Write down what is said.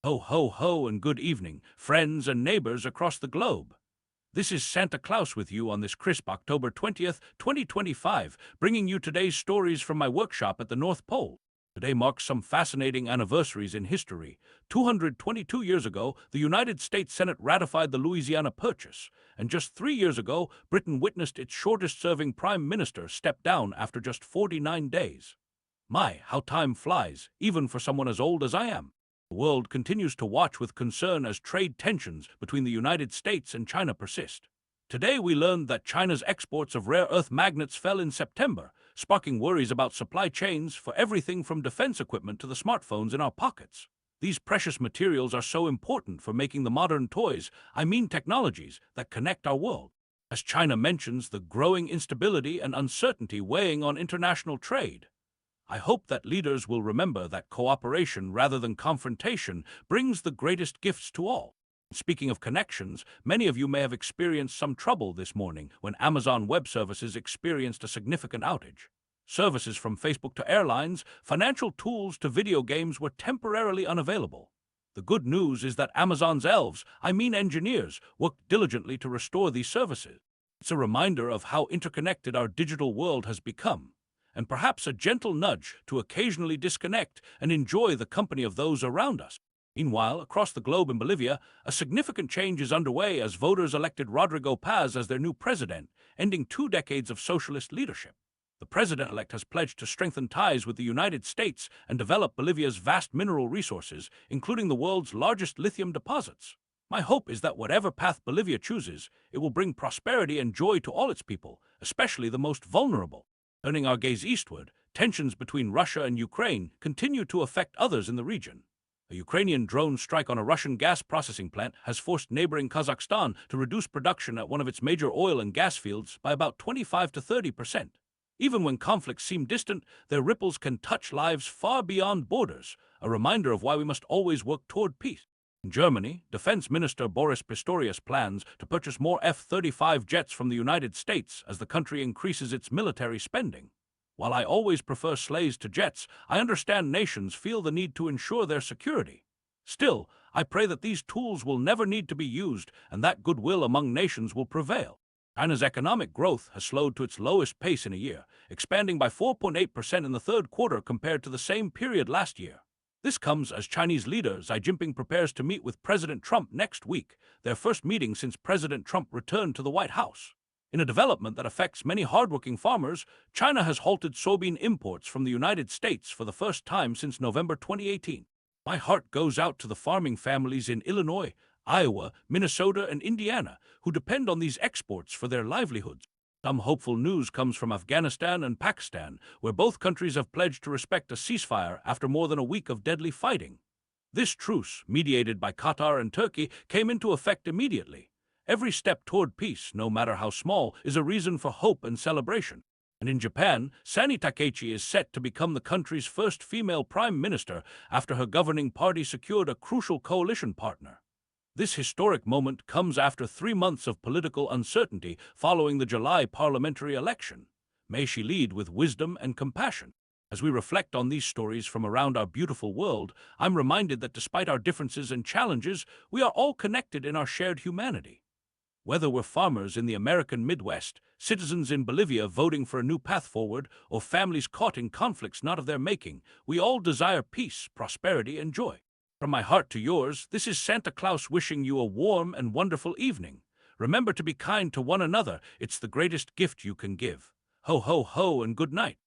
Ho, ho, ho, and good evening, friends and neighbors across the globe. This is Santa Claus with you on this crisp October 20th, 2025, bringing you today's stories from my workshop at the North Pole. Today marks some fascinating anniversaries in history. 222 years ago, the United States Senate ratified the Louisiana Purchase, and just 3 years ago, Britain witnessed its shortest-serving prime minister step down after just 49 days. My, how time flies, even for someone as old as I am. The world continues to watch with concern as trade tensions between the United States and China persist. Today we learned that China's exports of rare earth magnets fell in September, sparking worries about supply chains for everything from defense equipment to the smartphones in our pockets. These precious materials are so important for making the modern toys, technologies, that connect our world. As China mentions the growing instability and uncertainty weighing on international trade, I hope that leaders will remember that cooperation rather than confrontation brings the greatest gifts to all. Speaking of connections, many of you may have experienced some trouble this morning when Amazon Web Services experienced a significant outage. Services from Facebook to airlines, financial tools to video games were temporarily unavailable. The good news is that Amazon's elves, engineers, worked diligently to restore these services. It's a reminder of how interconnected our digital world has become, and perhaps a gentle nudge to occasionally disconnect and enjoy the company of those around us. Meanwhile, across the globe in Bolivia, a significant change is underway as voters elected Rodrigo Paz as their new president, ending 2 decades of socialist leadership. The president-elect has pledged to strengthen ties with the United States and develop Bolivia's vast mineral resources, including the world's largest lithium deposits. My hope is that whatever path Bolivia chooses, it will bring prosperity and joy to all its people, especially the most vulnerable. Turning our gaze eastward, tensions between Russia and Ukraine continue to affect others in the region. A Ukrainian drone strike on a Russian gas processing plant has forced neighboring Kazakhstan to reduce production at one of its major oil and gas fields by about 25 to 30%. Even when conflicts seem distant, their ripples can touch lives far beyond borders, a reminder of why we must always work toward peace. In Germany, Defense Minister Boris Pistorius plans to purchase more F-35 jets from the United States as the country increases its military spending. While I always prefer sleighs to jets, I understand nations feel the need to ensure their security. Still, I pray that these tools will never need to be used and that goodwill among nations will prevail. China's economic growth has slowed to its lowest pace in a year, expanding by 4.8% in the third quarter compared to the same period last year. This comes as Chinese leader Xi Jinping prepares to meet with President Trump next week, their first meeting since President Trump returned to the White House. In a development that affects many hardworking farmers, China has halted soybean imports from the United States for the first time since November 2018. My heart goes out to the farming families in Illinois, Iowa, Minnesota, and Indiana who depend on these exports for their livelihoods. Some hopeful news comes from Afghanistan and Pakistan, where both countries have pledged to respect a ceasefire after more than a week of deadly fighting. This truce, mediated by Qatar and Turkey, came into effect immediately. Every step toward peace, no matter how small, is a reason for hope and celebration. And in Japan, Sanae Takaichi is set to become the country's first female prime minister after her governing party secured a crucial coalition partner. This historic moment comes after 3 months of political uncertainty following the July parliamentary election. May she lead with wisdom and compassion. As we reflect on these stories from around our beautiful world, I'm reminded that despite our differences and challenges, we are all connected in our shared humanity. Whether we're farmers in the American Midwest, citizens in Bolivia voting for a new path forward, or families caught in conflicts not of their making, we all desire peace, prosperity, and joy. From my heart to yours, this is Santa Claus wishing you a warm and wonderful evening. Remember to be kind to one another. It's the greatest gift you can give. Ho, ho, ho, and good night.